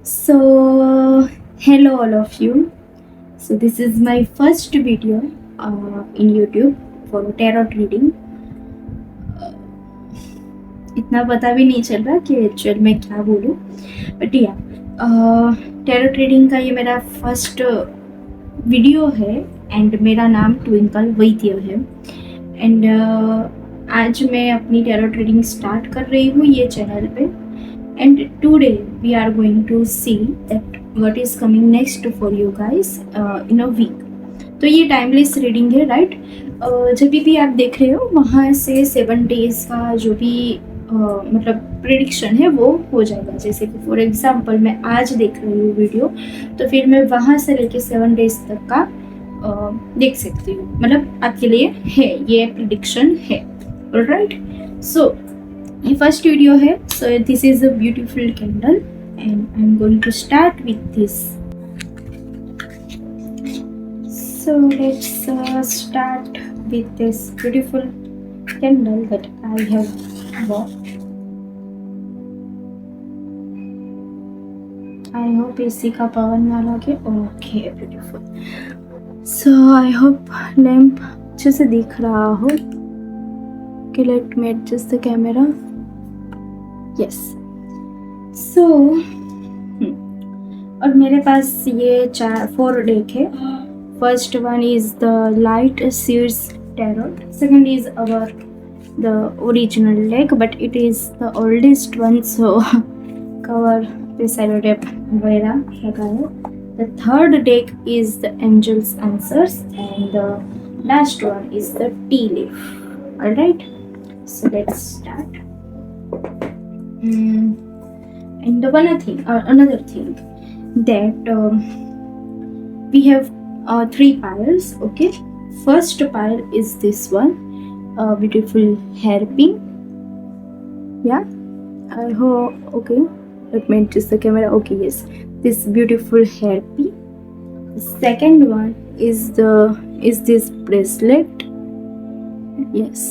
So, hello all of you. So, this is my first video in YouTube for tarot reading. इतना पता भी नहीं चल रहा कि एक्चुअल में क्या बोलूँ, बट या टैरोट रीडिंग का ये मेरा फर्स्ट वीडियो है एंड मेरा नाम ट्विंकल वैद्य है एंड आज मैं अपनी टैरोट रीडिंग स्टार्ट कर रही हूँ ये चैनल पे. And today we are going to see that what is coming next for you guys in a week. तो ये टाइमलेस रीडिंग है राइट. जब भी आप देख रहे हो वहाँ से 7 डेज का जो भी मतलब प्रिडिक्शन है वो हो जाएगा. जैसे कि फॉर एग्जांपल मैं आज देख रही हूँ वीडियो, तो फिर मैं वहाँ से लेके 7 डेज तक का देख सकती हूँ. मतलब आपके लिए है ये प्रिडिक्शन है. ऑलराइट, सो ये फर्स्ट वीडियो है. So this is a beautiful candle and I am going to start with this. So let's start with this beautiful candle that I have bought. I hope AC का power ना लगे. Okay, beautiful. So I hope lamp अच्छे से दिख रहा हो. Okay, let me adjust the camera. Yes. So, और मेरे पास ये 4 डेक है. First one is the Light Seeds Tarot. Second is our the original deck but it is the oldest one, so cover पे सेलो टेप वगैरह लगा है. The third deck is the Angels Answers and the last one is the tea leaf. Alright, so let's start. And another thing that we have 3 piles. Okay, first pile is this one, beautiful hairpin. Yeah, I hope. Okay, let me adjust the camera. Okay, yes, this beautiful hairpin. The second one is this bracelet. Yes.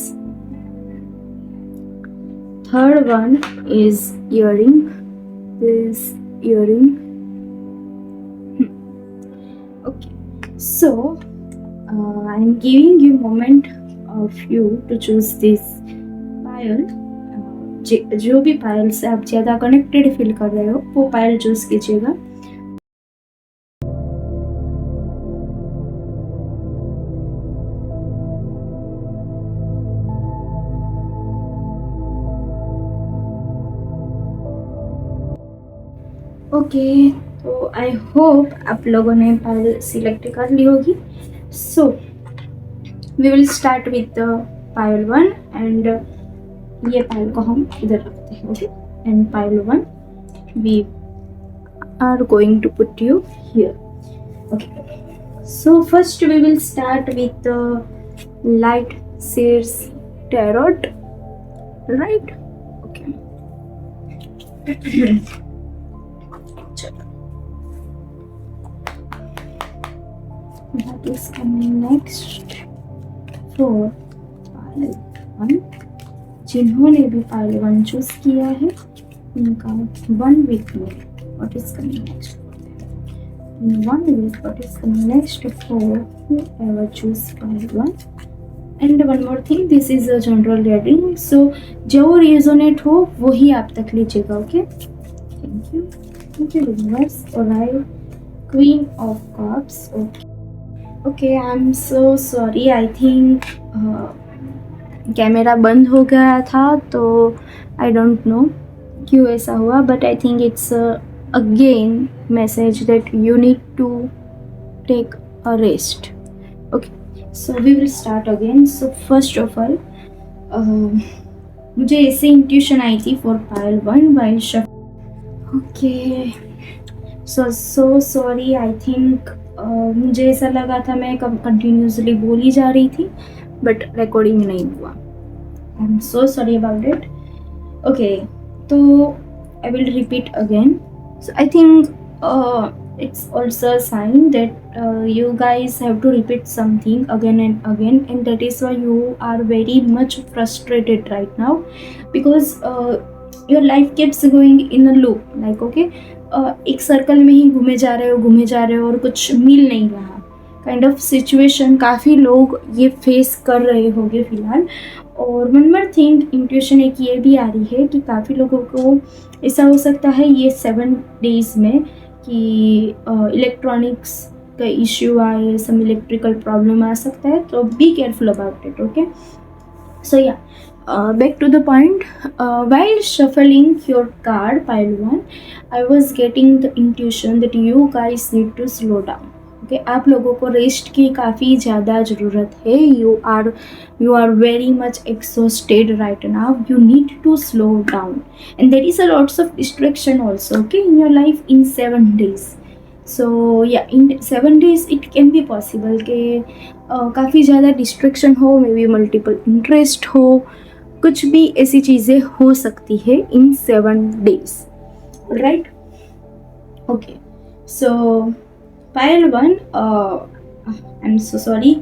Third one is earring. This earring. Okay, so I am giving you moment of you to choose this pile. जो भी पायल से आप ज़्यादा connected feel कर रहे हो वो पायल choose कीजिएगा. ओके, तो आई होप आप लोगों ने पायल सिलेक्ट कर ली होगी. So we will start with pile 1 and ये पायल को हम इधर रखते हैं. Okay, and pile 1 we are going to put you here. Okay, so first we will start with Light Seeds Tarot. Right, okay. What is coming next for pile 1? जिन्होंने भी pile 1 choose किया है उनका 1 week में what is coming next for them. In 1 week what is coming next for whoever choose pile 1. And one more thing, this is a general reading, so जो resonate हो वही आप तक लीजिएगा. Okay, thank you universe. Alright, queen of cups. Okay, I am so sorry. I think camera बंद हो गया था तो आई डोंट नो क्यों ऐसा हुआ, but I think it's again message that you need to take a rest. Okay, so we will start again. So first of all मुझे ऐसे इंट्यूशन आई थी फॉर पायल 1 वाइल शफ. Okay, so sorry. I think मुझे ऐसा लगा था मैं कंटिन्यूसली बोली जा रही थी बट रिकॉर्डिंग नहीं हुआ. I am so sorry about it. Okay, तो I will repeat again. So I think it's also a sign that you guys have to repeat something again and again, and that is why you are very much frustrated right now, because your life keeps going in a loop. Like, okay, एक circle में ही घूमे जा रहे हो और कुछ मिल नहीं रहा, काइंड ऑफ सिचुएशन काफ़ी लोग ये फेस कर रहे होंगे फ़िलहाल। और वन मोर थिंग, इंट्यूशन एक ये भी आ रही है कि काफ़ी लोगों को ऐसा हो सकता है ये 7 डेज़ में कि इलेक्ट्रॉनिक्स का इश्यू आए, सम इलेक्ट्रिकल प्रॉब्लम आ सकता है, तो be careful about it, okay. So yeah, back to the point. While shuffling your card pile one, I was getting the intuition that you guys need to slow down. Okay, आप लोगों को rest की काफ़ी ज़्यादा ज़रूरत है. You are very much exhausted right now. You need to slow down, and there is a lots of distraction also. Okay, in your life in 7 days. So yeah, in 7 days it can be possible कि काफ़ी ज़्यादा distraction हो, may be multiple interest हो, कुछ भी ऐसी चीज़ें हो सकती है इन 7 days, right. Okay, so Payal one, I am so sorry,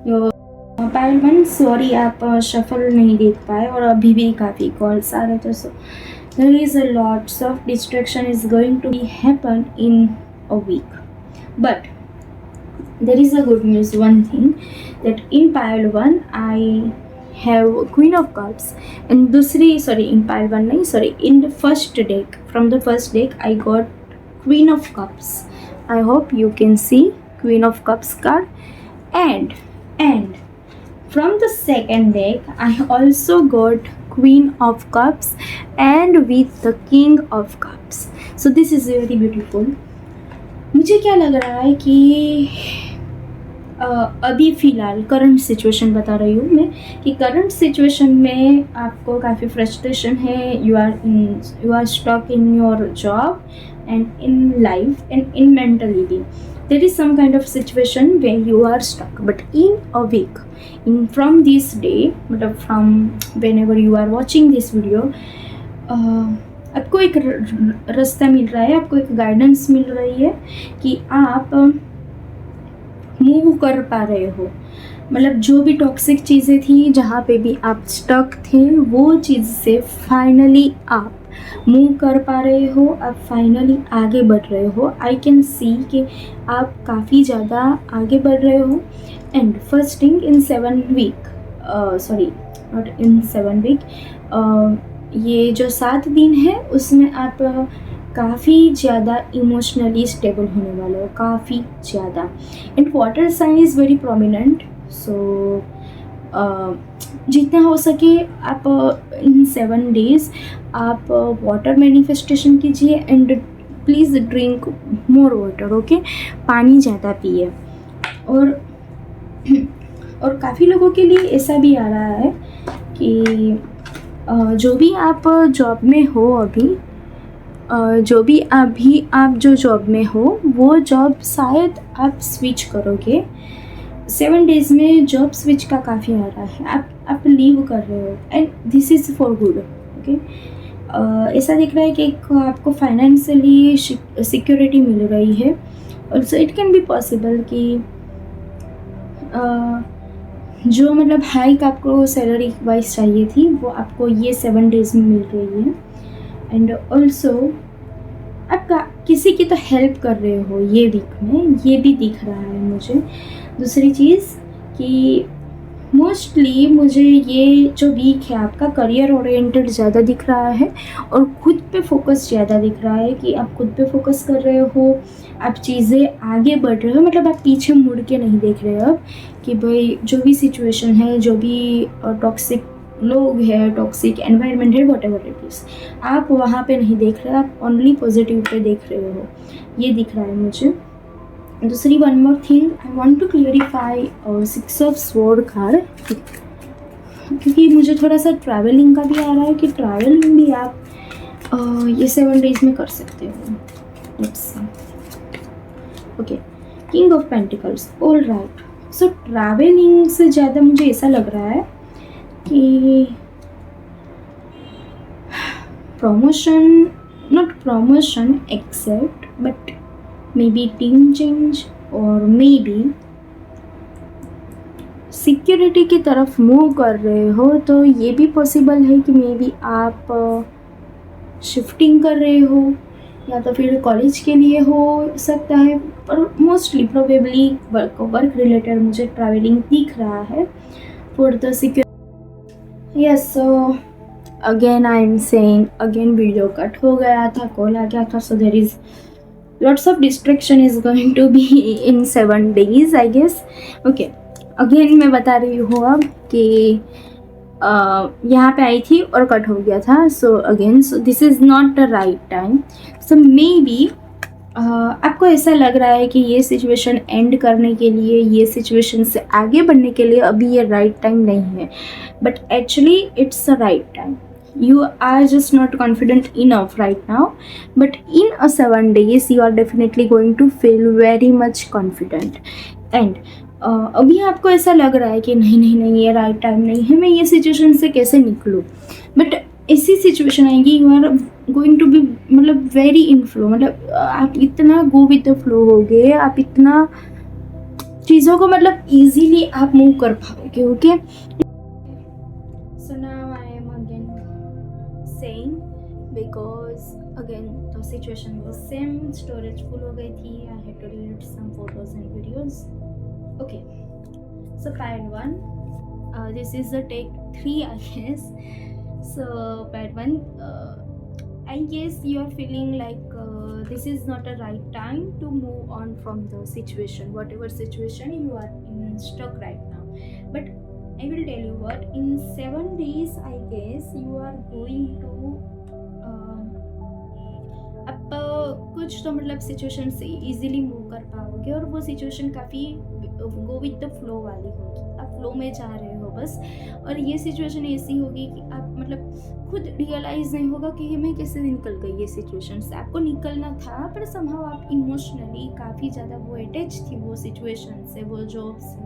Payal one sorry आप शफल नहीं देख पाए और अभी भी काफ़ी कॉल्स आ रहे थे। So there is a lots of distraction is going to be happen in a week, but there is a good news, one thing, that in pile 1 I have Queen of Cups, and दूसरी in pile 1 नहीं, in the first deck, from the first deck I got Queen of Cups. I hope you can see Queen of Cups card, and from the second deck I also got Queen of Cups and with the King of Cups. So this is very beautiful. मुझे क्या लग रहा है कि अभी फ़िलहाल current situation बता रही हूँ मैं, कि करंट सिचुएशन में आपको काफ़ी फ्रस्ट्रेशन है, you are stuck in your job and in life and in mentally भी. There is some kind of situation where you are stuck, but in a week, in from this day, मतलब from whenever you are watching this video, आपको एक रास्ता मिल रहा है, आपको एक guidance मिल रही है कि आप मूव कर पा रहे हो. मतलब जो भी टॉक्सिक चीज़ें थी, जहाँ पे भी आप स्टक थे, वो चीज़ से फाइनली आप मूव कर पा रहे हो, आप फाइनली आगे बढ़ रहे हो. आई कैन सी कि आप काफ़ी ज़्यादा आगे बढ़ रहे हो. And first thing, in 7 week, sorry not in 7 week, ये जो 7 दिन है उसमें आप काफ़ी ज़्यादा इमोशनली स्टेबल होने वाले हो, काफ़ी ज़्यादा. And water sign is very prominent, so जितना हो सके आप इन 7 डेज़ आप वाटर मैनिफेस्टेशन कीजिए and please drink more water, okay. पानी ज़्यादा पिए. और काफ़ी लोगों के लिए ऐसा भी आ रहा है कि जो भी आप जॉब में हो अभी, जो भी अभी आप जो जॉब में हो, वो जॉब शायद आप स्विच करोगे. 7 डेज़ में जॉब स्विच का काफ़ी आ रहा है. आप लीव कर रहे हो and this is for good, okay. ऐसा दिख रहा है कि आपको फाइनेंशियली सिक्योरिटी मिल रही है. Also it can be possible कि जो मतलब हाइक आपको सैलरी वाइज चाहिए थी, वो आपको ये 7 डेज़ में मिल रही है. एंड ऑल्सो आप किसी की तो हेल्प कर रहे हो ये वीक में, ये भी दिख रहा है मुझे. दूसरी चीज़ कि मोस्टली मुझे ये जो वीक है आपका करियर ओरिएंटेड ज़्यादा दिख रहा है और खुद पे फोकस ज़्यादा दिख रहा है, कि आप खुद पे फोकस कर रहे हो, आप चीज़ें आगे बढ़ रहे हो. मतलब आप पीछे मुड़ के नहीं देख रहे हो अब कि भाई जो भी सिचुएशन है, जो भी टॉक्सिक लोग हैं, टॉक्सिक एनवायरनमेंट है, वॉट एवर इट इज़, आप वहाँ पे नहीं देख रहे, आप ओनली पॉजिटिव पे देख रहे हो. ये दिख रहा है मुझे. दूसरी one more thing, I want to clarify 6 of sword card, क्योंकि मुझे थोड़ा सा ट्रैवलिंग का भी आ रहा है कि ट्रैवलिंग भी आप ये 7 डेज़ में कर सकते हो. Let's see. Okay, King of Pentacles, all right. So travelling से ज़्यादा मुझे ऐसा लग रहा है कि promotion, not promotion except, but maybe team change और मे बी सिक्योरिटी की तरफ मूव कर रहे हो. तो ये भी पॉसिबल है कि मे बी आप शिफ्टिंग कर रहे हो या तो फिर कॉलेज के लिए हो सकता है, पर मोस्टली प्रोबेबली वर्क रिलेटेड मुझे ट्रैवलिंग दिख रहा है for the secure. Yes, so again I am saying, again video cut हो गया था, कॉल आ गया था, so there is lots of distraction is going to be in 7 days I guess. Okay, again मैं बता रही हूँ अब कि यहाँ पे आई थी और कट हो गया था। So again, so this is not the right time. So may be आपको ऐसा लग रहा है कि ये सिचुएशन एंड करने के लिए, ये सिचुएशन से आगे बढ़ने के लिए अभी ये राइट टाइम नहीं है, but actually it's the right time. You are just not confident enough right now, but in a 7 days you are definitely going to feel very much confident. And अभी आपको ऐसा लग रहा है कि नहीं नहीं नहीं ये राइट टाइम नहीं है, मैं ये सिचुएशन से कैसे निकलूँ, बट ऐसी सिचुएशन आएगी you are going to be मतलब वेरी इन फ्लो, मतलब आप इतना गो विद द फ्लो हो गए, आप इतना चीज़ों को मतलब इजीली आप मूव कर पाओगे. Okay, so now I am again saying because again the situation was same, storage full हो गई थी, I had to delete some photos and videos. Okay, so part 1, this is the take 3 I guess. So part 1, I guess you are feeling like this is not a right time to move on from the situation, whatever situation you are in stuck right now. But I will tell you what, in 7 days I guess you are going to आप कुछ तो मतलब situation से easily move कर पाओगे, और वो situation काफ़ी गो विद द फ्लो वाली होगी, आप फ्लो में जा रहे हो बस. और ये सिचुएशन ऐसी होगी कि आप मतलब खुद रियलाइज़ नहीं होगा कि मैं कैसे निकल गई ये सिचुएशन से. आपको निकलना था पर समहाउ आप इमोशनली काफ़ी ज़्यादा वो अटैच थी वो सिचुएशन से, वो जॉब से,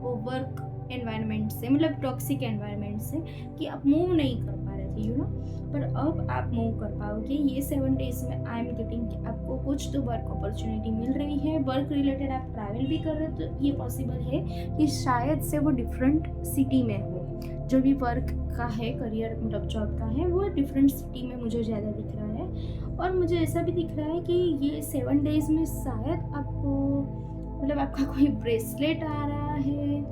वो वर्क एनवायरनमेंट से, मतलब टॉक्सिक एनवायरनमेंट से, कि आप मूव नहीं कर पा रहे थे, यू नो. पर अब आप मूव कर पाओगे. ये 7 डेज में आई एम गेटिंग कि आपको कुछ तो वर्क अपॉर्चुनिटी मिल रही है, वर्क रिलेटेड आप ट्रैवल भी कर रहे हो, तो ये पॉसिबल है कि शायद से वो डिफरेंट सिटी में हो. जो भी वर्क का है, करियर मतलब जॉब का है, वो डिफरेंट सिटी में मुझे ज़्यादा दिख रहा है. और मुझे ऐसा भी दिख रहा है कि ये 7 डेज में शायद आपको मतलब आपका कोई ब्रेसलेट आ रहा है,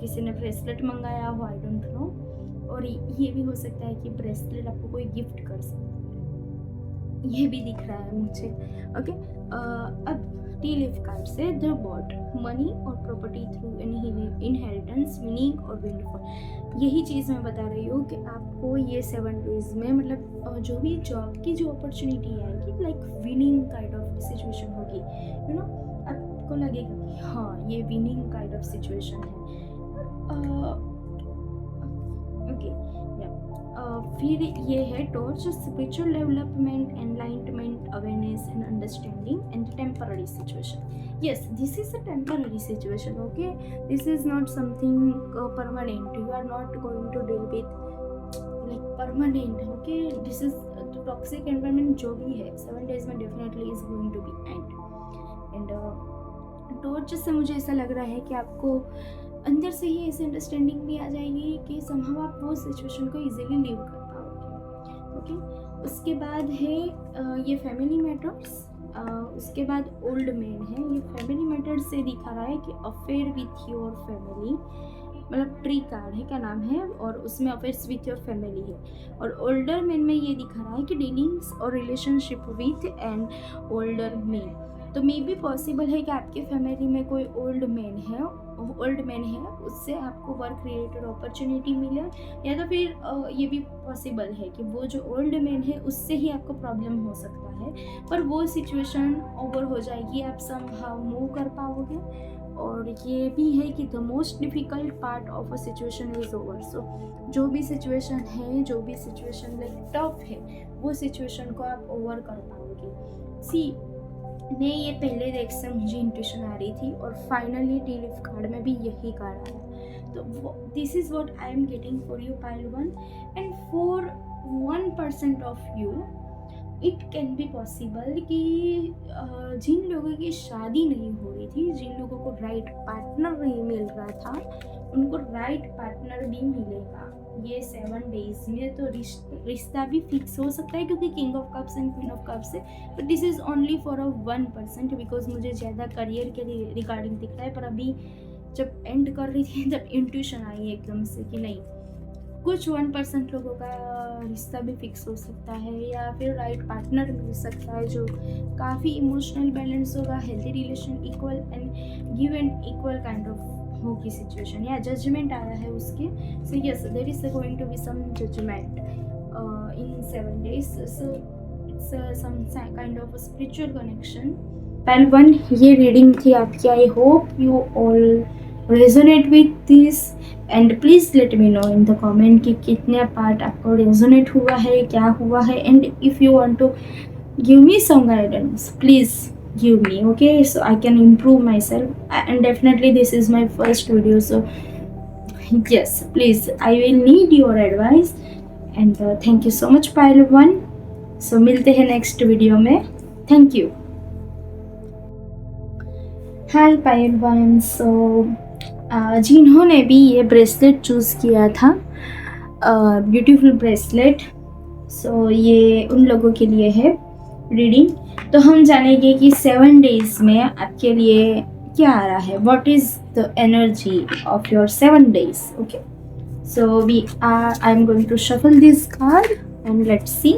किसी ने ब्रेसलेट मंगाया हो, आई डोंट नो. और ये भी हो सकता है कि ब्रेसलेट आपको कोई गिफ्ट कर सकता है, ये भी दिख रहा है मुझे. ओके, अब टी लीफ कार्ड से द बॉट, मनी और प्रॉपर्टी थ्रू इनहेरिटेंस, विनिंग और विंडफॉल. यही चीज़ मैं बता रही हूँ कि आपको ये 7 डेज में मतलब जो भी जॉब की जो अपॉर्चुनिटी आएगी, like winning kind of situation होगी, यू नो. आपको लगेगा कि हाँ ये विनिंग काइंड ऑफ सिचुएशन है. ओके, फिर ये है torch, spiritual development, enlightenment, awareness and understanding and temporary situation. Yes, this is a temporary situation. Okay, this is not something permanent. You are not going to deal with like permanent. Okay, this is the toxic environment जो भी है 7 days में definitely is going to be end. And torch से मुझे ऐसा लग रहा है कि आपको अंदर से ही ऐसी अंडरस्टैंडिंग भी आ जाएगी कि समहाउ आप वो सिचुएशन को इजीली लीव कर पाओगे. ओके, उसके बाद है ये फैमिली मैटर्स. उसके बाद ओल्ड मैन है. ये फैमिली मैटर्स से दिखा रहा है कि अफेयर विथ योर फैमिली, मतलब ट्री कार्ड है, क्या नाम है, और उसमें अफेयर्स विथ योर फैमिली है. और ओल्डर मैन में ये दिखा रहा है कि डीलिंग्स और relationship with an older man. तो मे भी पॉसिबल है कि आपके फैमिली में कोई ओल्ड मैन है, उससे आपको वर्क रिलेटेड अपॉर्चुनिटी मिले, या तो फिर ये भी पॉसिबल है कि वो जो ओल्ड मैन है उससे ही आपको प्रॉब्लम हो सकता है, पर वो सिचुएशन ओवर हो जाएगी, आप समहाउ मूव कर पाओगे. और ये भी है कि the most difficult part of a situation is over. So जो भी सिचुएशन है, जो भी सिचुएशन लाइक टफ है, वो सिचुएशन को आप ओवर कर पाओगे. सी मैं ये पहले देख से मुझे इंट्यूशन आ रही थी, और फाइनली टी लीफ कार्ड में भी यही कार्ड आया. तो this is what I am getting for you pile 1. And for 1% of you it can be possible कि जिन लोगों की शादी नहीं हो रही थी, जिन लोगों को राइट पार्टनर नहीं मिल रहा था, उनको राइट पार्टनर भी मिलेगा ये 7 डेज में। तो रिश्ता भी फिक्स हो सकता है, क्योंकि king of cups and queen of cups है। But this is only for a 1%, because मुझे ज़्यादा करियर के रिगार्डिंग दिख रहा है। पर अभी जब एंड कर रही थी तब इंट्यूशन आई एकदम से कि नहीं, कुछ 1% लोगों का रिश्ता भी फिक्स हो सकता है, या फिर राइट पार्टनर मिल सकता है जो काफ़ी इमोशनल बैलेंस होगा, healthy relation, equal and give and equal kind of होगी सिचुएशन, या जजमेंट आया है उसके। So yes, there is going to be some judgement in 7 days, so it's some kind of spiritual connection. पहल 1 ये reading थी आपकी। I hope you all resonate with this, and please let me know in the comment कि कितने part आपको resonate हुआ है, क्या हुआ है। And if you want to give me some guidance, please give me, okay, so I can improve myself, and definitely this is my first video, so yes, please, I will need your advice, and thank you so much pile 1। so मिलते हैं next video में। Thank you. Hi pile 1। So जिन्होंने भी ये bracelet choose किया था, beautiful bracelet, सो ये उन लोगों के लिए है रीडिंग। तो हम जानेंगे कि 7 days में आपके लिए क्या आ रहा है, what is the energy of your 7 days, okay. So I am going to shuffle this card and let's see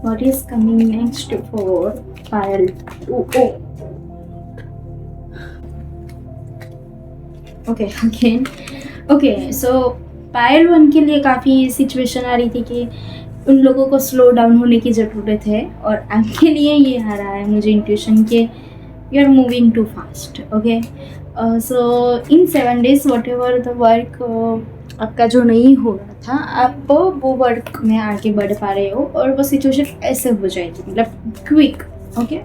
what is coming next for pile 2। Okay again, okay. So pile 1 के लिए काफ़ी सिचुएशन आ रही थी कि उन लोगों को slow down होने की ज़रूरत है, और आपके लिए ये आ रहा है मुझे इंट्यूशन के you are moving too fast, okay. So in 7 days whatever the work आपका जो नहीं हो रहा था, आप वो वर्क में आगे बढ़ पा रहे हो, और वो सिचुएशन ऐसे हो जाएगी, मतलब quick, okay.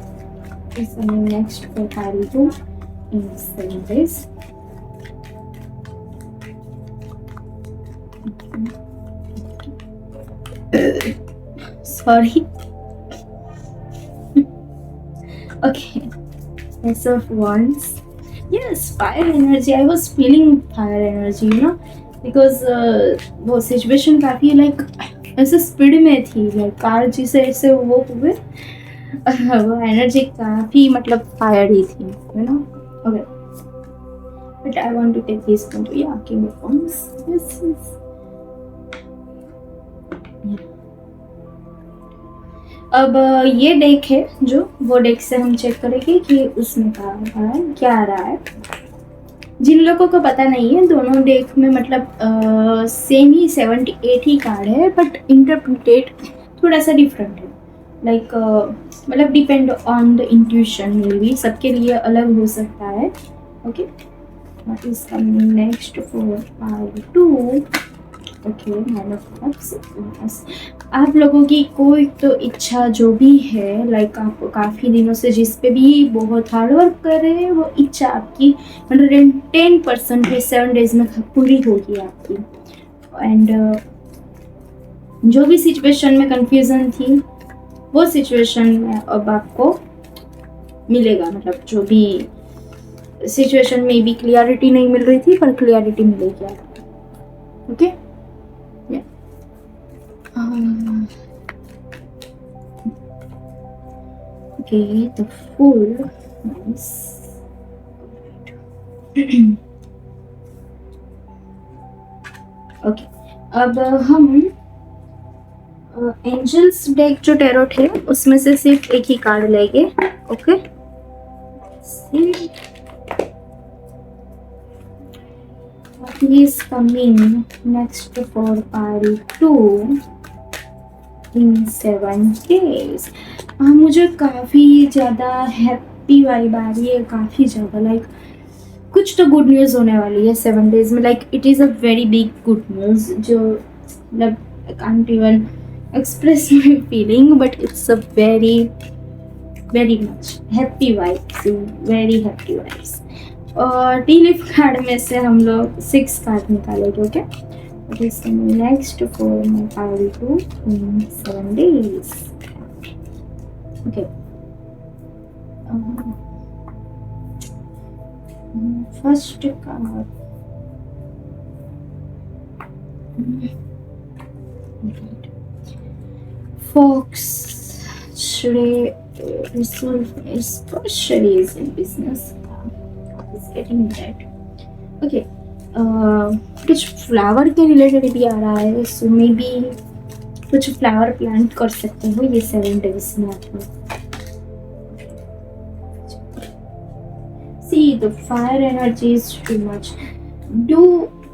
Next for pile 2 in 7 days। Sorry. Okay. Ace of Wands. Yes, fire energy. I was feeling fire energy, you know, because वो सिचुएशन काफ़ी लाइक ऐसे स्पीड में थी, लाइक कार जिसे ऐसे वो हुए वो एनर्जी काफ़ी मतलब फायर ही थी, you know, okay. But I want to take this one too, या king of wands, yes yes. अब ये डेक है जो, वो डेक से हम चेक करेंगे कि उसमें क्या आ रहा है। जिन लोगों को पता नहीं है, दोनों डेक में मतलब सेम ही 78 ही कार्ड है, बट इंटरप्रिटेड थोड़ा सा डिफरेंट है, लाइक मतलब depend on the intuition, may be सबके लिए अलग हो सकता है, okay. What is coming next for pile 2, okay. Man of cups. आप लोगों की कोई तो इच्छा जो भी है, लाइक आप काफ़ी दिनों से जिस पे भी बहुत हार्ड वर्क कर रहे हैं, वो इच्छा आपकी 110% 7 days में पूरी होगी आपकी। एंड जो भी सिचुएशन में कंफ्यूजन थी, वो सिचुएशन में अब आपको मिलेगा, मतलब जो भी सिचुएशन में भी क्लियरिटी नहीं मिल रही थी, पर क्लियरिटी मिलेगी आपको, okay. Okay, the Fool, nice. Okay, अब हम एंजल्स डेक जो टैरोट है उसमें से सिर्फ एक ही कार्ड लेंगे, okay. What is coming next for pile 2 in 7 days? मुझे काफ़ी ज़्यादा हैप्पी वाइब आ रही है, काफ़ी ज़्यादा, लाइक कुछ तो गुड न्यूज़ होने वाली है 7 days में, like it is a very big good news, जो मतलब I can't even express my feeling, but it's a very much happy vibes, very happy vibes. और टी लीफ कार्ड में से हम लोग 6 कार्ड निकालेंगे, okay. what is coming next for my pile 2 in 7 days. Okay. First card. Fox. Shri is in business. Is getting that. Okay. कुछ flower के related भी आ रहा है, सो मे बी कुछ फ्लावर प्लांट कर सकते हो ये 7 डेज में आप लोग. See, the fire energy is too much. Do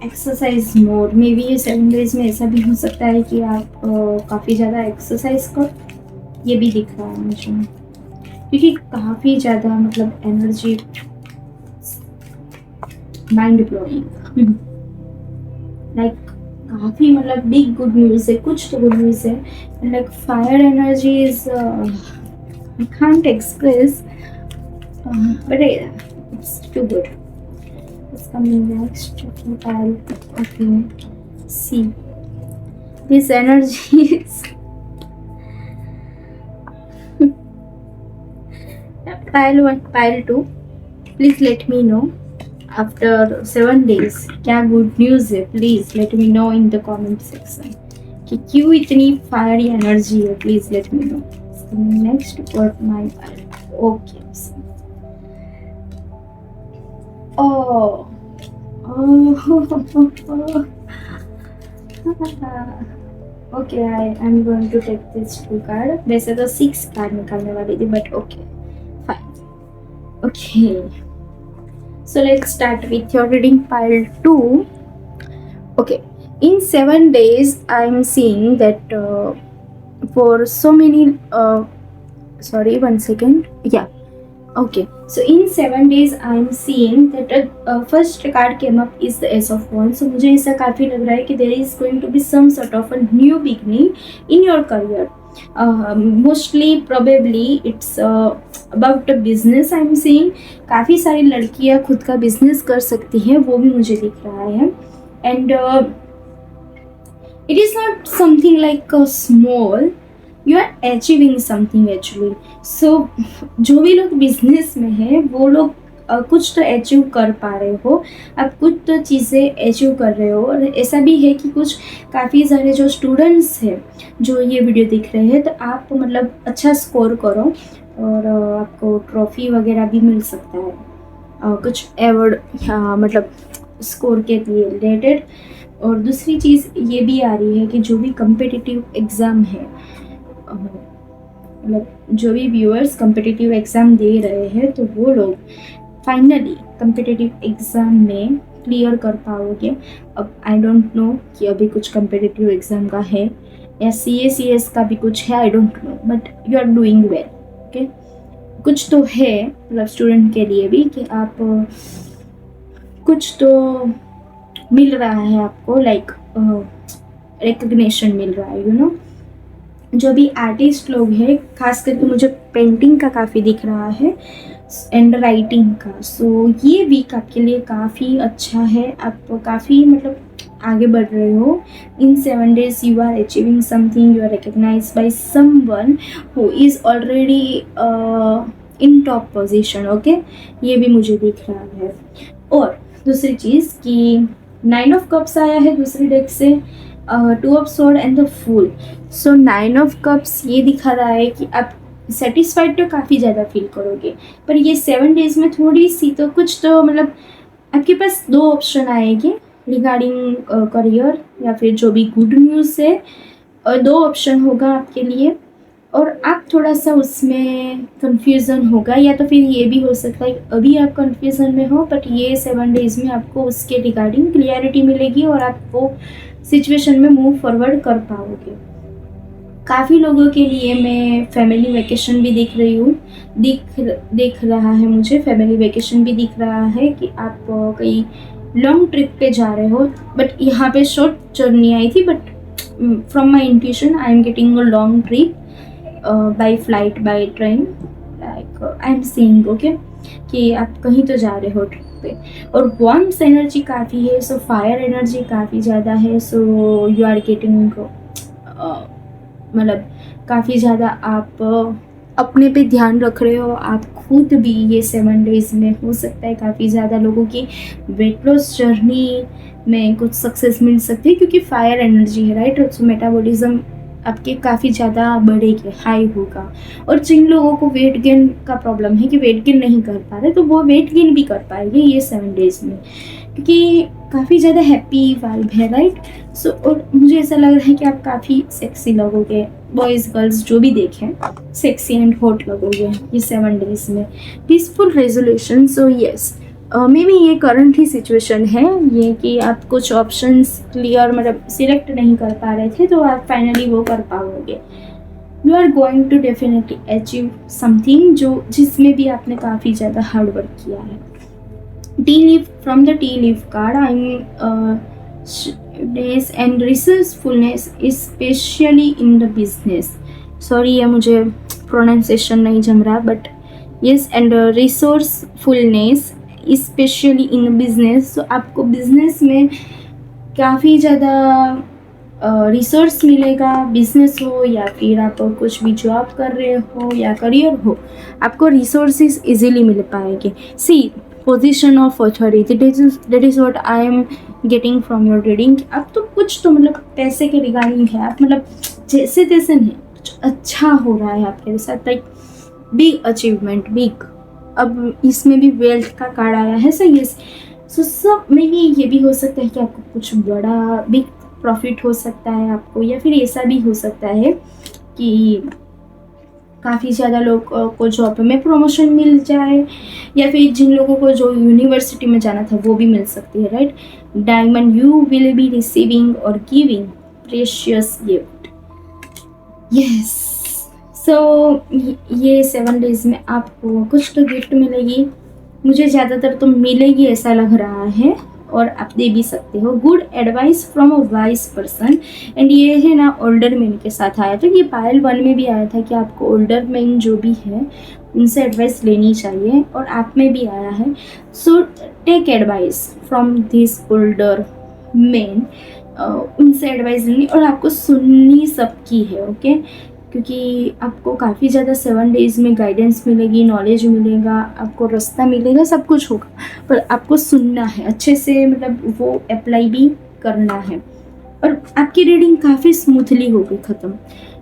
exercise more. May be ये 7 डेज में ऐसा भी हो सकता है कि आप काफ़ी ज़्यादा एक्सरसाइज करो, ये भी दिख रहा है मुझे, क्योंकि काफ़ी ज़्यादा मतलब एनर्जी, माइंड ब्लोइंग, लाइक काफ़ी मतलब बिग गुड न्यूज़ है, कुछ तो गुड न्यूज़ है. Like fire energy is I can't express, but it's too good. It's coming next. Okay, see, this energy is pile 1, pile 2. Please let me know after 7 days क्या good news है. Please let me know in the comment section कि क्यों इतनी fiery energy है. Please let me know. Next for my pile. Okay. Okay, I am going to take this 2 card. वैसे तो 6 card निकालने वाली थी, but okay fine. Okay, so let's start with your reading pile 2. Okay, in 7 days I'm seeing that for so many sorry, 1 second. Yeah, okay, so in 7 days I'm seeing that first card came up is the Ace of Wands. So मुझे ऐसा काफ़ी लग रहा है कि there is going to be some sort of a new beginning in your career. Mostly probably it's about a business I'm seeing. काफ़ी सारी लड़कियाँ खुद का बिजनेस कर सकती हैं, वो भी मुझे दिख रहा है. And it is not something like small, you are achieving something actually. So जो भी लोग बिजनेस में हैं वो लोग कुछ तो अचीव कर पा रहे हो, आप कुछ तो चीज़ें अचीव कर रहे हो. और ऐसा भी है कि कुछ काफ़ी सारे जो स्टूडेंट्स हैं जो ये वीडियो देख रहे हैं, तो आप मतलब अच्छा स्कोर करो और आपको ट्रॉफ़ी वगैरह भी मिल सकता है, कुछ अवार्ड मतलब स्कोर के लिए रिलेटेड. और दूसरी चीज़ ये भी आ रही है कि जो भी कम्पिटिटिव एग्ज़ाम है, मतलब जो भी व्यूअर्स कम्पिटिटिव एग्ज़ाम दे रहे हैं, तो वो लोग फाइनली कम्पिटिटिव एग्ज़ाम में क्लियर कर पाओगे. अब आई डोंट नो कि अभी कुछ कम्पिटिटिव एग्ज़ाम का है या CA/CS का भी कुछ है, I don't know, but you are doing well. Okay, कुछ तो है मतलब स्टूडेंट के लिए भी कि आप कुछ तो मिल रहा है आपको, लाइक रिकग्निशन मिल रहा है, यू नो. जो भी आर्टिस्ट लोग हैं, खास करके मुझे पेंटिंग का काफ़ी दिख रहा है एंड राइटिंग का. सो ये वीक आपके लिए काफ़ी अच्छा है, आप काफ़ी मतलब आगे बढ़ रहे हो. In 7 days you are achieving something, you are recognise by someone who is already in top position. Okay, ये भी मुझे दिख रहा है. और दूसरी चीज़ कि 9 of Cups आया है दूसरी डेक से, 2 of Swords and the fool. So 9 of Cups ये दिखा रहा है कि आप सेटिस्फाइड तो काफ़ी ज़्यादा फील करोगे, पर ये 7 days में थोड़ी सी तो कुछ तो मतलब आपके पास 2 ऑप्शन आएंगे रिगार्डिंग करियर या फिर जो भी गुड न्यूज़ है, और 2 ऑप्शन होगा आपके लिए. और आप थोड़ा सा उसमें कंफ्यूजन होगा, या तो फिर ये भी हो सकता है अभी आप कंफ्यूजन में हो, बट ये 7 days में आपको उसके रिगार्डिंग क्लियरिटी मिलेगी और आप वो सिचुएशन में मूव फॉरवर्ड कर पाओगे. काफ़ी लोगों के लिए मैं फैमिली वेकेशन भी दिख रही हूँ, दिख रहा है मुझे फैमिली वेकेशन भी दिख रहा है कि आप कहीं लॉन्ग ट्रिप पे जा रहे हो. बट यहाँ पे शॉर्ट जर्नी आई थी, but from my intuition I am getting a long trip by flight, by train, like I am seeing. Okay, कि आप कहीं तो जा रहे हो ट्रिप पे। और वार्म्स एनर्जी काफ़ी है, सो फायर एनर्जी काफ़ी ज़्यादा है, सो यू आर गेटिंग मतलब काफ़ी ज़्यादा आप अपने पे ध्यान रख रहे हो। आप खुद भी ये 7 डेज़ में हो सकता है काफ़ी ज़्यादा लोगों की वेट लॉस जर्नी में कुछ सक्सेस मिल सकती है, क्योंकि फायर एनर्जी है, राइट। सो मेटाबॉलिज्म आपके काफ़ी ज़्यादा बढ़ेगी, हाई होगा। और जिन लोगों को वेट गेन का प्रॉब्लम है कि वेट गेन नहीं कर पा रहे, तो वो वेट गेन भी कर पाएंगे ये 7 डेज़ में, क्योंकि काफ़ी ज़्यादा हैप्पी वाइब है, राइट। सो और मुझे ऐसा लग रहा है कि आप काफ़ी सेक्सी लगोगे, बॉयज़ गर्ल्स जो भी देखें सेक्सी एंड हॉट लगोगे ये 7 डेज़ में। Peaceful resolution, so yes may be ये करंट ही सिचुएशन है ये कि आप कुछ ऑप्शंस क्लियर मतलब सिलेक्ट नहीं कर पा रहे थे, तो आप फाइनली वो कर पाओगे। You are going to definitely achieve something जो जिसमें भी आपने काफ़ी ज़्यादा हार्ड वर्क किया है। T leaf from the tea leaf card, I am days and resourcefulness specially in the business. Sorry ये मुझे प्रोनाउंसिएशन नहीं जम रहा, but yes and resourcefulness specially in business. तो आपको बिजनेस में काफ़ी ज़्यादा रिसोर्स मिलेगा, बिजनेस हो या फिर आप कुछ भी जॉब कर रहे हो या करियर हो, आपको रिसोर्सेज इजीली मिल पाएंगे। See position of authority, that is what I am getting from your reading. अब तो कुछ तो मतलब पैसे के रिगार्डिंग है, आप मतलब जैसे तैसे नहीं, कुछ अच्छा हो रहा है आपके साथ, लाइक बिग अचीवमेंट, बिग। अब इसमें भी वेल्थ का कार्ड आया है, सही है। सो सब में भी ये भी हो सकता है कि आपको कुछ बड़ा बिग प्रॉफिट हो सकता है आपको, या फिर ऐसा भी हो सकता है कि काफ़ी ज़्यादा लोग को जॉब में प्रमोशन मिल जाए, या फिर जिन लोगों को जो यूनिवर्सिटी में जाना था वो भी मिल सकती है, right. Diamond, you will be receiving और गिविंग प्रेशियस गिफ्ट, यस। सो ये 7 डेज़ में आपको कुछ तो गिफ्ट मिलेगी, मुझे ज़्यादातर तो मिलेगी ऐसा लग रहा है, और आप दे भी सकते हो। Good advice from a wise person, and ये है ना ओल्डर मैन के साथ आया था, ये पायल 1 में भी आया था कि आपको ओल्डर मैन जो भी है उनसे एडवाइस लेनी चाहिए, और आप में भी आया है। So take advice from this older man, उनसे एडवाइस लेनी और आपको सुननी सबकी है, ओके। क्योंकि आपको काफ़ी ज़्यादा 7 डेज़ में गाइडेंस मिलेगी, नॉलेज मिलेगा, आपको रास्ता मिलेगा, सब कुछ होगा, पर आपको सुनना है अच्छे से, मतलब वो अप्लाई भी करना है। और आपकी रीडिंग काफ़ी स्मूथली हो गई ख़त्म।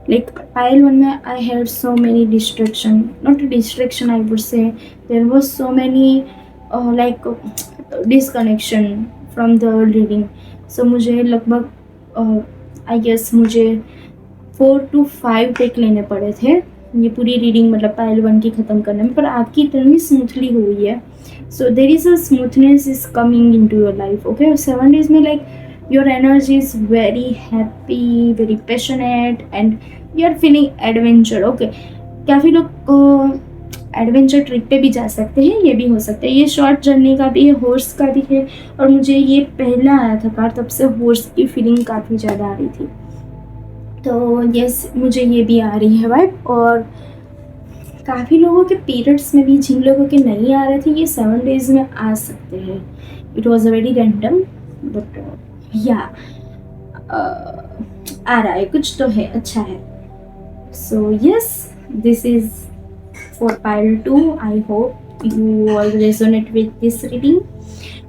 लाइक पायल 1 में I had so many distraction, not distraction, I would say there was so many like disconnection from the reading. So मुझे लगभग आई गेस मुझे 4 to 5 टेक लेने पड़े थे ये पूरी रीडिंग मतलब पायल 1 की ख़त्म करने में, पर आपकी इतनी स्मूथली हुई है। So there is a smoothness is coming into your life, okay. 7 days में like your energy is very happy, very passionate, and you are feeling adventure, okay. काफ़ी लोग एडवेंचर ट्रिप पे भी जा सकते हैं, ये भी हो सकता है। ये शॉर्ट जर्नी का भी है, हॉर्स का भी है, और मुझे ये पहला आया था कार्ड, तब से हॉर्स की फीलिंग काफ़ी ज़्यादा आ रही थी। तो यस मुझे ये भी आ रही है वाइब। और काफ़ी लोगों के पीरियड्स में भी जिन लोगों के नहीं आ रहे थे ये 7 डेज़ में आ सकते हैं। It was a very random, but या आ रहा है, कुछ तो है, अच्छा है। So yes this is for pile 2। I hope you all resonate with this reading,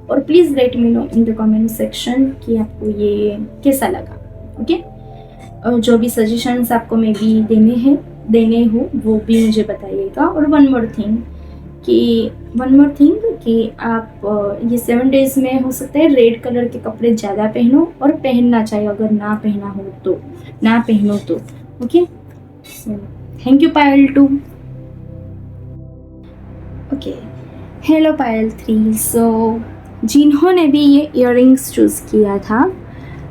और please let me know in the comment section कि आपको ये कैसा लगा, ओके। और जो भी सजेशंस आपको मे बी देने हो वो भी मुझे बताइएगा। और वन मोर थिंग कि आप ये 7 डेज़ में हो सकता है रेड कलर के कपड़े ज़्यादा पहनो, और पहनना चाहिए, अगर ना पहना हो तो ना पहनो तो, okay. So thank you pile 2। Okay, hello pile 3। So जिन्होंने भी ये इयररिंग्स चूज़ किया था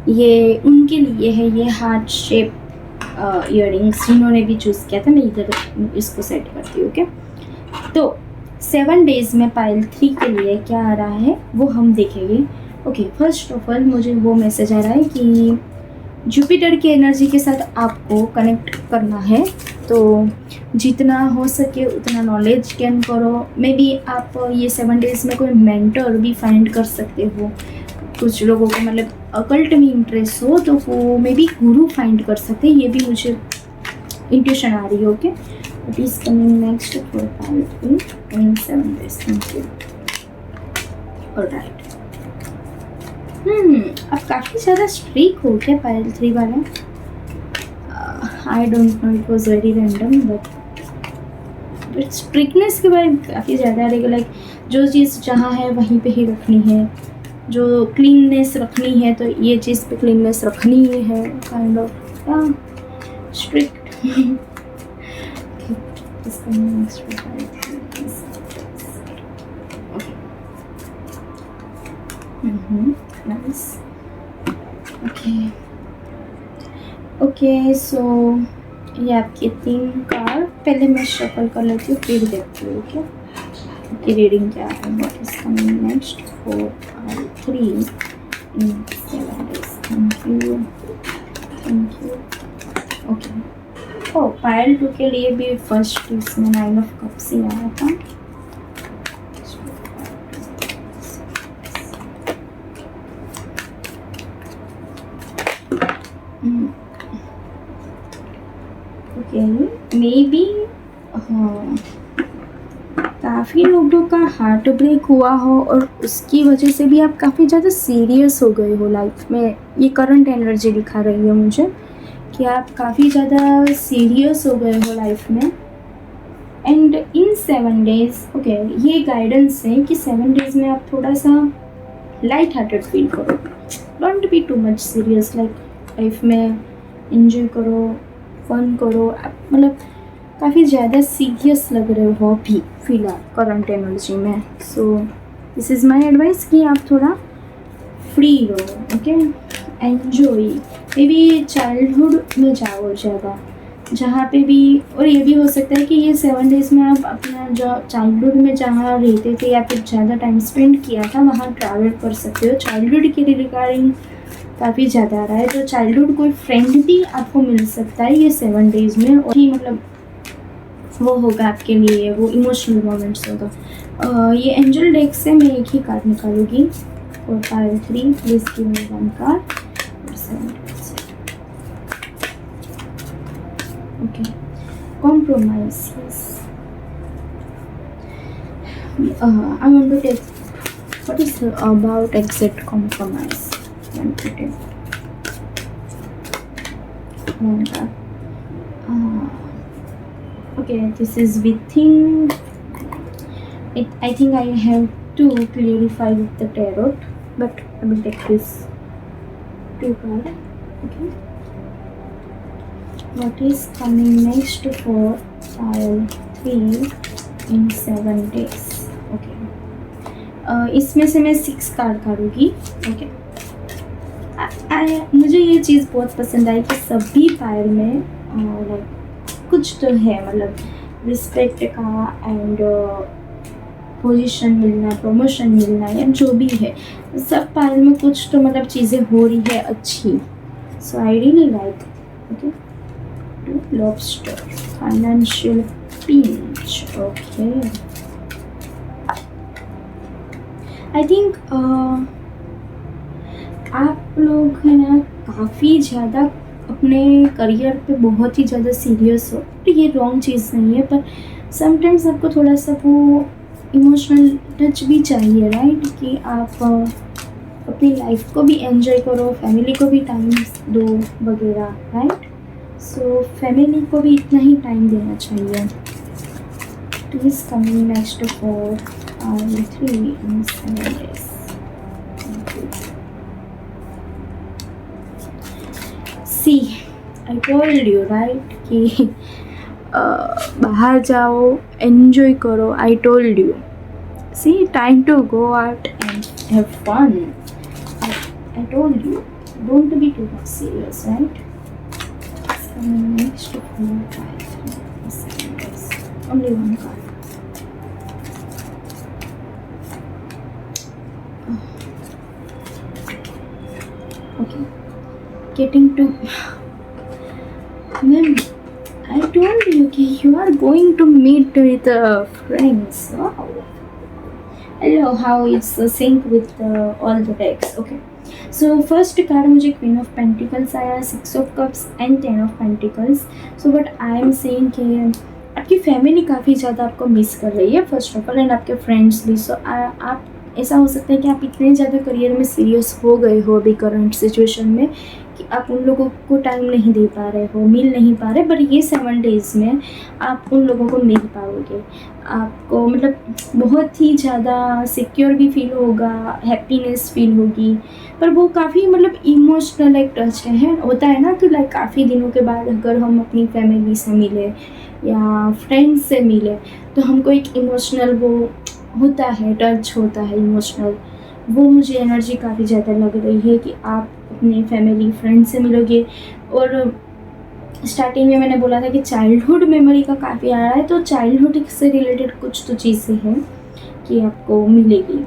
ये उनके लिए है, ये हार्ट शेप इयररिंग्स जिन्होंने भी चूज़ किया था। मैं इधर इसको सेट करती हूँ, ओके। तो 7 डेज़ में पायल 3 के लिए क्या आ रहा है वो हम देखेंगे, ओके। फर्स्ट ऑफ ऑल मुझे वो मैसेज आ रहा है कि जुपिटर की एनर्जी के साथ आपको कनेक्ट करना है, तो जितना हो सके उतना नॉलेज गेन करो। मे बी आप ये 7 डेज़ में कोई मेंटर भी फाइंड कर सकते हो। कुछ लोगों को मतलब अकल्ट में इंटरेस्ट हो तो वो मे बी गुरु फाइंड कर सकते हैं, ये भी मुझे इंट्यूशन आ रही है। Okay, what is coming next for Payal in 7 days? Thank you. Alright, अब काफ़ी ज़्यादा स्ट्रीक हो गया पायल 3 वाला। आई don't no, it was very random, but strictness के बारे में काफ़ी ज़्यादा रहेगा। लाइक जो चीज़ जहाँ है वहीं पे ही रखनी है, जो क्लीननेस रखनी है तो ये चीज़ पे क्लीननेस रखनी ही है, kind of strict. Nice. Okay, so ये आपके 3 कार्ड, पहले मैं शफल कर लेती हूँ फिर देखती हूँ। ओके, आपकी रीडिंग क्या है? What is coming next for 3 in 7 days? Thank you, thank you. Okay, oh pile 2 के लिए भी फर्स्ट इसमें 9 ऑफ कप्स ही आया था। मे बी काफ़ी लोगों का हार्ट ब्रेक हुआ हो और उसकी वजह से भी आप काफ़ी ज़्यादा सीरियस हो गए हो लाइफ में। ये करंट एनर्जी दिखा रही है मुझे कि आप काफ़ी ज़्यादा सीरियस हो गए हो लाइफ में। एंड इन 7 डेज, ओके, ये गाइडेंस है कि 7 डेज में आप थोड़ा सा लाइट हार्टेड फील करो। Don't be too much serious, like life में एंजॉय करो, फन करो। आप मतलब काफ़ी ज़्यादा सीरियस लग रहे हो अभी फिलहाल करंट एनर्जी में। So this is my advice कि आप थोड़ा फ्री रहो। Okay, enjoy. May be childhood में जाओ ज़्यादा, जहाँ पे भी, और ये भी हो सकता है कि ये 7 डेज में आप अपना जो चाइल्डहुड में जहाँ रहते थे या फिर ज़्यादा टाइम स्पेंड किया था वहाँ ट्रैवल कर सकते हो। चाइल्डहुड के रिगार्डिंग काफ़ी ज़्यादा आ रहा है, तो चाइल्डहुड कोई फ्रेंड भी आपको मिल सकता है ये 7 डेज में, और ही मतलब वो होगा आपके लिए, वो इमोशनल मोमेंट्स होगा। ये एंजल डेक से मैं एक ही कार्ड निकालूंगी और पायल 3, please give me 1 card. Okay, compromise, yes. I want to take what is about exit compromise. Want to take one card. Okay, this is within it. I think I have to clarify with the tarot, but I will take this 2 card. Okay, what is coming next for pile 3 in 7 days? Okay, इसमें से मैं 6 card काढूंगी। Okay, मुझे ये चीज़ बहुत पसंद आई कि सभी पायल में लाइक कुछ तो है, मतलब रिस्पेक्ट का एंड पोजीशन मिलना, प्रमोशन मिलना या जो भी है, सब पायल में कुछ तो मतलब चीज़ें हो रही है अच्छी। So I really like. Okay, lobster, financial pinch. Okay, I think आप लोग है ना काफ़ी ज़्यादा अपने करियर पे बहुत ही ज़्यादा सीरियस हो। तो ये रॉन्ग चीज़ नहीं है, पर समटाइम्स आपको थोड़ा सा वो इमोशनल टच भी चाहिए, राइट? कि आप अपनी लाइफ को भी एंजॉय करो, फैमिली को भी टाइम दो वगैरह, राइट? सो फैमिली को भी इतना ही टाइम देना चाहिए। Please coming next for 3 in 7 days. See, I told you right कि बाहर जाओ, एन्जॉय करो। I told you, see, time to go out and have fun. I told you, don't be too much serious, right? Next 4, 5, 7 days. Only 1 card. Getting to, ma'am, I told you you are going to meet with friends. Wow. Hello, how it's sync with all the decks. Okay. So first card मुझे Queen of Pentacles आया, Six of Cups and Ten of Pentacles. So what I am saying कि आपकी family काफ़ी ज़्यादा आपको miss कर रही है फर्स्ट ऑफ ऑल, एंड आपके फ्रेंड्स भी. सो आप ऐसा हो सकता है कि आप इतने ज़्यादा करियर में सीरियस हो गए हो अभी करंट सिचुएशन में कि आप उन लोगों को टाइम नहीं दे पा रहे हो, मिल नहीं पा रहे. बट ये 7 डेज़ में आप उन लोगों को मिल पाओगे. आपको मतलब बहुत ही ज़्यादा सिक्योर भी फील होगा, हैप्पीनेस फील होगी. पर वो काफ़ी मतलब इमोशनल एक टच है. होता है ना कि लाइक काफ़ी दिनों के बाद अगर हम अपनी फैमिली से मिले या फ्रेंड्स से मिले तो हमको एक इमोशनल वो होता है, टच होता है इमोशनल. वो मुझे एनर्जी काफ़ी ज़्यादा लग रही है कि आप अपने फैमिली फ्रेंड से मिलोगे. और स्टार्टिंग में मैंने बोला था कि चाइल्डहुड मेमोरी का काफ़ी आ रहा है, तो चाइल्डहुड से रिलेटेड कुछ तो चीज़ें हैं कि आपको मिलेगी.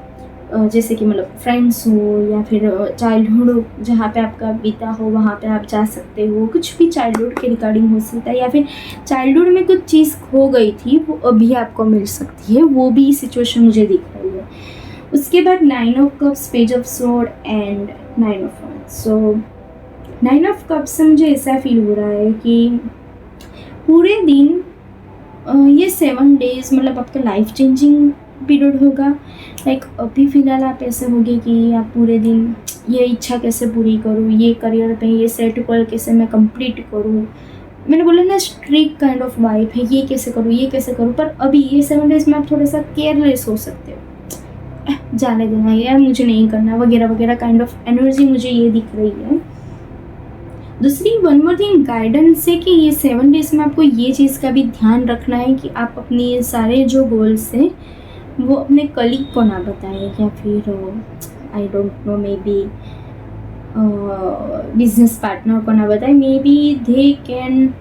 जैसे कि मतलब फ्रेंड्स हो या फिर चाइल्डहुड जहाँ पे आपका बीता हो वहाँ पे आप जा सकते हो. कुछ भी चाइल्डहुड के रिगार्डिंग हो सकता है, या फिर चाइल्डहुड में कुछ चीज़ खो गई थी वो अभी आपको मिल सकती है. वो भी सिचुएशन मुझे दिख रही है. उसके बाद 9 of cups, page of sword and 9 of wands. So 9 of cups से मुझे ऐसा फील हो रहा है कि पूरे दिन ये 7 डेज़ मतलब आपका लाइफ चेंजिंग पीरियड होगा. लाइक अभी फ़िलहाल आप ऐसे होंगे कि आप पूरे दिन ये इच्छा कैसे पूरी करूँ, ये करियर पे ये सेट गोल कैसे मैं कंप्लीट करूँ. मैंने बोला ना स्ट्रिक्ट काइंड ऑफ वाइब है, ये कैसे करूँ ये कैसे करूँ. पर अभी ये 7 डेज़ में आप थोड़ा सा केयरलेस हो सकते हो. जाने देना यार, मुझे नहीं करना वगैरह वगैरह काइंड ऑफ एनर्जी मुझे ये दिख रही है. दूसरी वन मोर थिंग गाइडेंस है कि ये 7 डेज़ में आपको ये चीज़ का भी ध्यान रखना है कि आप अपनी ये सारे जो गोल्स हैं वो अपने कलीग को ना बताएं, या फिर आई don't no may be business partner को ना बताएं. May be they can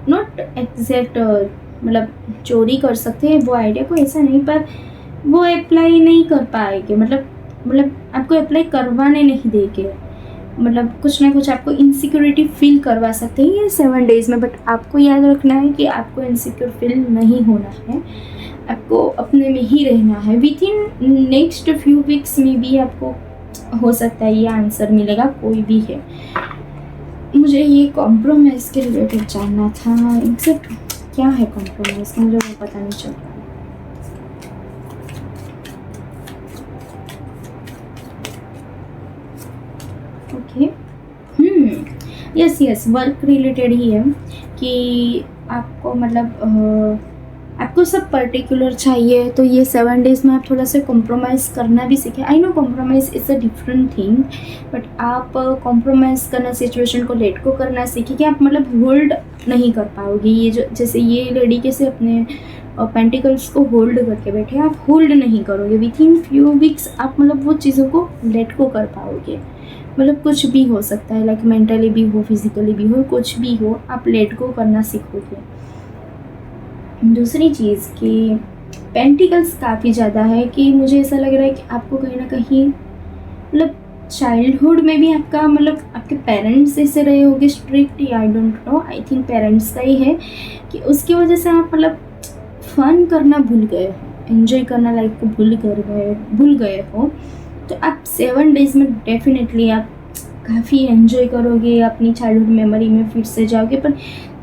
not exact मतलब चोरी कर सकते हैं वो आइडिया को, ऐसा नहीं, पर वो अप्लाई नहीं कर पाएंगे. मतलब आपको अप्लाई करवाने नहीं देंगे. मतलब कुछ ना कुछ आपको इनसिक्योरिटी फील करवा सकते हैं ये 7 डेज़ में. बट आपको याद रखना है कि आपको इनसिक्योर फील नहीं होना है, आपको अपने में ही रहना है. With in next few weeks में भी आपको हो सकता है ये आंसर मिलेगा, कोई भी है. मुझे ये कॉम्प्रोमाइज़ के रिलेटेड जानना था. एग्जैक्ट क्या है कॉम्प्रोमाइज़, मुझे वो पता नहीं चल रहा. ओके, यस वर्क रिलेटेड ही है कि आपको मतलब आपको सब पर्टिकुलर चाहिए. तो ये 7 डेज़ में आप थोड़ा सा कॉम्प्रोमाइज़ करना भी सीखें. I know compromise is a different thing, but आप कॉम्प्रोमाइज़ करना, सिचुएशन को लेट को करना सीखें कि आप मतलब होल्ड नहीं कर पाओगे. ये जो जैसे ये लड़ी कैसे अपने पेंटिकल्स को होल्ड करके बैठे, आप होल्ड नहीं करोगे. विथ इन फ्यू वीक्स आप मतलब वो चीज़ों को लेट को कर पाओगे. मतलब कुछ भी हो सकता है, लाइक मेंटली भी हो, फिजिकली भी हो, कुछ भी हो, आप लेट को करना सीखोगे. दूसरी चीज़ कि पेंटिकल्स काफ़ी ज़्यादा है कि मुझे ऐसा लग रहा है कि आपको कहीं ना कहीं मतलब चाइल्डहुड में भी आपका मतलब आपके पेरेंट्स ऐसे रहे होंगे strict, I don't no, I think parents का ही है कि उसकी वजह से आप मतलब फन करना भूल गए हो, एंजॉय करना लाइफ को भूल गए हो. तो आप 7 डेज़ में डेफिनेटली आप काफ़ी एंजॉय करोगे, अपनी चाइल्डहुड मेमोरी में फिर से जाओगे. पर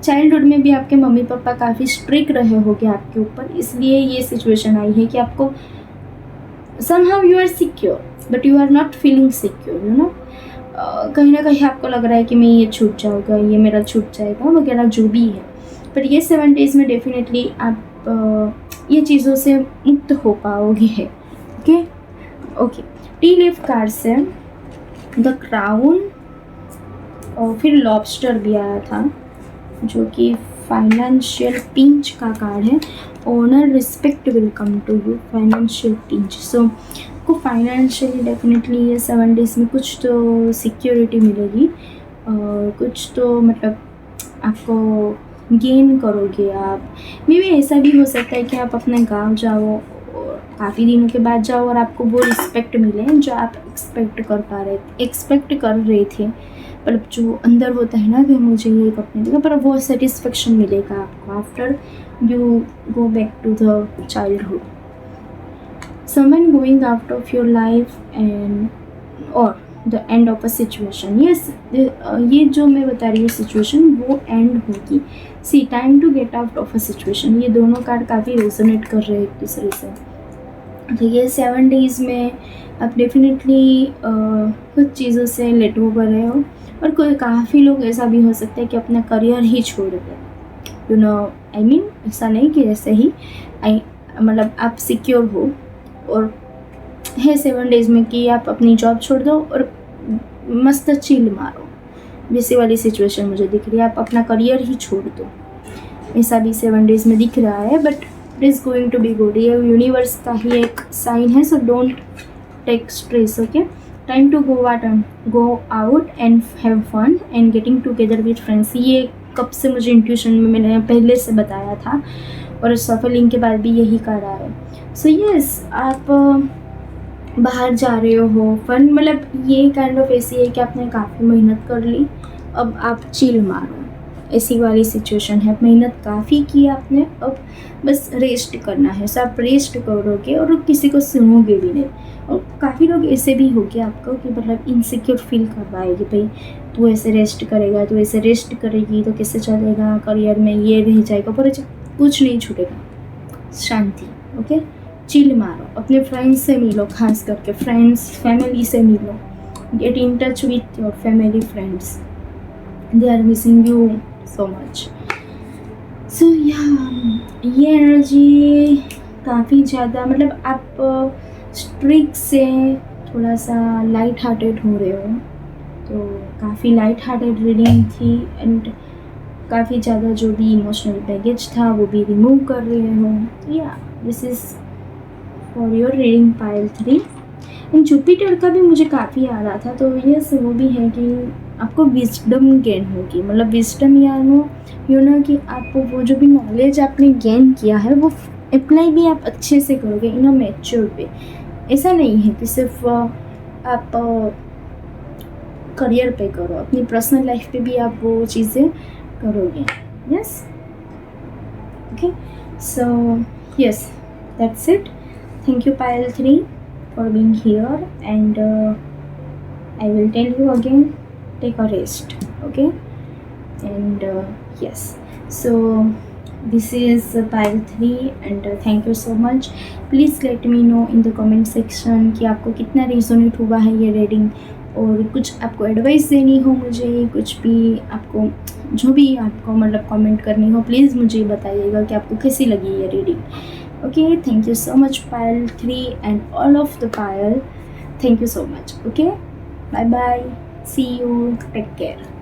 चाइल्डहुड में भी आपके मम्मी पापा काफ़ी स्ट्रिक्ट रहे होंगे आपके ऊपर, इसलिए ये सिचुएशन आई है कि आपको somehow you are secure but you are not feeling secure, you know. कहीं ना कहीं आपको लग रहा है कि मैं ये छूट जाऊँगा, ये मेरा छूट जाएगा वगैरह जो भी है. पर ये 7 डेज़ में डेफिनेटली आप ये चीज़ों से मुक्त हो पाओगे. ओके, टी लीफ कार्ड से द क्राउन और फिर लॉबस्टर भी आया था जो कि फाइनेंशियल पिंच का कार्ड है. Honour respect will come to you, financial pinch. So आपको फाइनेंशियली डेफिनेटली ये 7 डेज़ में कुछ तो सिक्योरिटी मिलेगी, कुछ तो मतलब आपको गेन करोगे आप. मे बी ऐसा भी हो सकता है कि आप अपने गांव जाओ, काफ़ी दिनों के बाद जाओ और आपको वो रिस्पेक्ट मिले जो आप एक्सपेक्ट कर रहे थे. मतलब जो अंदर होता है ना कि मुझे ये कपड़े देगा, पर वो सेटिस्फेक्शन मिलेगा आपको after you go back to the childhood. Someone going out of your life and और the end of a situation. Yes, ये जो मैं बता रही हूँ सिचुएशन वो एंड होगी. See time to get out of a situation, ये दोनों कार्ड काफ़ी रेजोनेट कर रहे हैं एक दूसरे से. तो ये 7 डेज़ में आप डेफिनेटली कुछ चीज़ों से लेट गो कर रहे हो. और कोई काफ़ी लोग ऐसा भी हो सकता है कि अपना करियर ही छोड़ दें. यू नो आई मीन ऐसा नहीं कि ऐसे ही मतलब आप सिक्योर हो और है 7 डेज़ में कि आप अपनी जॉब छोड़ दो और मस्त चिल मारो. वैसी वाली सिचुएशन मुझे दिख रही है. आप अपना करियर ही छोड़ दो, ऐसा भी 7 डेज़ में दिख रहा है. But it is going to be good. ये यूनिवर्स का ही एक साइन है. So don't take stress. Okay, time to go out and have fun and getting together with friends. ये कब से मुझे इंट्यूशन में मैंने पहले से बताया था और सफलिंग के बाद भी यही कर रहा है. सो यस, आप बाहर जा रहे हो फन, मतलब ये काइंड ऑफ ऐसी है कि आपने काफ़ी मेहनत कर ली, अब आप चिल मारो. ऐसी वाली सिचुएशन है. मेहनत काफ़ी की आपने, अब बस रेस्ट करना है. सो आप रेस्ट करोगे और किसी को सुनोगे भी नहीं. और काफ़ी लोग ऐसे भी होंगे आपको कि मतलब इनसिक्योर फील करवाएगी, भाई तू ऐसे रेस्ट करेगा, तू ऐसे रेस्ट करेगी तो कैसे चलेगा, करियर में ये रह जाएगा, पर कुछ नहीं छूटेगा. शांति. ओके, चिल मारो. अपने फ्रेंड्स से मिलो, खास करके फ्रेंड्स फैमिली से मिलो. Get in touch with your family friends. They are missing you so much. So ये एनर्जी काफ़ी ज़्यादा, मतलब आप स्ट्रिक से थोड़ा सा लाइट हार्टेड हो रहे हो. तो काफ़ी लाइट हार्टेड रीडिंग थी एंड काफ़ी ज़्यादा जो भी इमोशनल बैगेज था वो भी रिमूव कर रहे हो. या this is for your reading pile 3. And Jupiter का भी मुझे काफ़ी आ रहा था. तो यस, वो भी है कि आपको विजडम गेन होगी. मतलब विजडम यू नो कि आप वो जो भी नॉलेज आपने गेन किया है वो अप्लाई भी आप अच्छे से करोगे इन अ मैच्योर पे. ऐसा नहीं है कि सिर्फ आप करियर पे करो, अपनी पर्सनल लाइफ पे भी आप वो चीज़ें करोगे. Yes, okay. So yes, that's it. Thank you Pile 3 for being here and I will tell you again, take a rest. Okay, and yes, so this is Pile 3 and thank you so much. Please let me know in the comment section कि आपको कितना resonate हुआ है ये reading, और कुछ आपको advice देनी हो मुझे, कुछ भी आपको जो भी आपको मतलब कमेंट करनी हो, प्लीज़ मुझे बताइएगा कि आपको कैसी लगी ये reading. Okay, thank you so much Pile 3 and all of the Pile. Thank you so much. Okay, bye bye. See you. Take care.